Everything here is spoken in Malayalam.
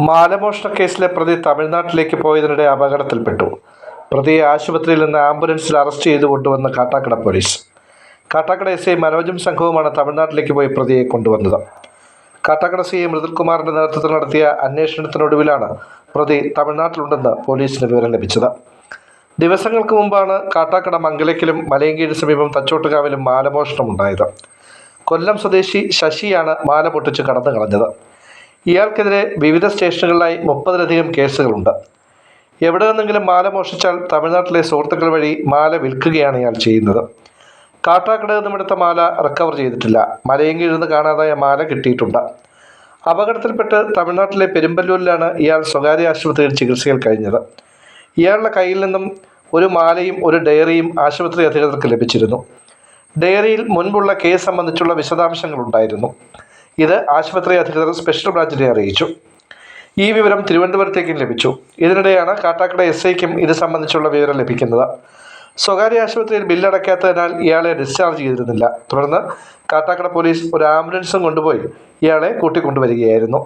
മാലമോഷണ കേസിലെ പ്രതി തമിഴ്നാട്ടിലേക്ക് പോയതിനിടെ അപകടത്തിൽപ്പെട്ടു. പ്രതിയെ ആശുപത്രിയിൽ നിന്ന് ആംബുലൻസിൽ അറസ്റ്റ് ചെയ്തു കൊണ്ടുവന്ന Kattakada police. Kattakada S I മനോജും സംഘവുമാണ് തമിഴ്നാട്ടിലേക്ക് പോയി പ്രതിയെ കൊണ്ടുവന്നത്. കാട്ടാക്കട സി ഐ മൃദുൽകുമാറിന്റെ നേതൃത്വത്തിൽ നടത്തിയ അന്വേഷണത്തിനൊടുവിലാണ് പ്രതി തമിഴ്നാട്ടിലുണ്ടെന്ന് പോലീസിന് വിവരം ലഭിച്ചത്. ദിവസങ്ങൾക്ക് മുമ്പാണ് കാട്ടാക്കട മംഗലയ്ക്കലും മലയങ്കീഴിന് സമീപം തച്ചോട്ടുകാവിലും മാലമോഷണമുണ്ടായത്. കൊല്ലം സ്വദേശി ശശിയാണ് മാല പൊട്ടിച്ച് കടന്നു കളഞ്ഞത്. ഇയാൾക്കെതിരെ വിവിധ സ്റ്റേഷനുകളിലായി 30-ലധികം കേസുകളുണ്ട്. എവിടെ നിന്നെങ്കിലും മാല മോഷ്ടിച്ചാൽ തമിഴ്നാട്ടിലെ സുഹൃത്തുക്കൾ വഴി മാല വിൽക്കുകയാണ് ഇയാൾ ചെയ്യുന്നത്. കാട്ടാക്കടയിൽ നിന്നും എടുത്ത മാല റിക്കവർ ചെയ്തിട്ടില്ല. മലയങ്കീഴിൽ നിന്ന് കാണാതായ മാല കിട്ടിയിട്ടുണ്ട്. അപകടത്തിൽപ്പെട്ട് തമിഴ്നാട്ടിലെ പെരുമ്പല്ലൂരിലാണ് ഇയാൾ സ്വകാര്യ ആശുപത്രിയിൽ ചികിത്സയിൽ കഴിഞ്ഞത്. ഇയാളുടെ കയ്യിൽ നിന്നും ഒരു മാലയും ഒരു ഡയറിയും ആശുപത്രി അധികൃതർക്ക് ലഭിച്ചിരുന്നു. ഡയറിയിൽ മുൻപുള്ള കേസ് സംബന്ധിച്ചുള്ള വിശദാംശങ്ങളുണ്ടായിരുന്നു. ഇത് ആശുപത്രി അധികൃതർ സ്പെഷ്യൽ ബ്രാഞ്ചിനെ അറിയിച്ചു. ഈ വിവരം തിരുവനന്തപുരത്തേക്കും ലഭിച്ചു. ഇതിനിടെയാണ് കാട്ടാക്കട എസ് ഐക്കും ഇത് സംബന്ധിച്ചുള്ള വിവരം ലഭിക്കുന്നത്. സ്വകാര്യ ആശുപത്രിയിൽ ബില്ലടയ്ക്കാത്തതിനാൽ ഇയാളെ ഡിസ്ചാർജ് ചെയ്തിരുന്നില്ല. തുടർന്ന് കാട്ടാക്കട പോലീസ് ഒരു ആംബുലൻസും കൊണ്ടുപോയി ഇയാളെ കൂട്ടിക്കൊണ്ടുവരികയായിരുന്നു.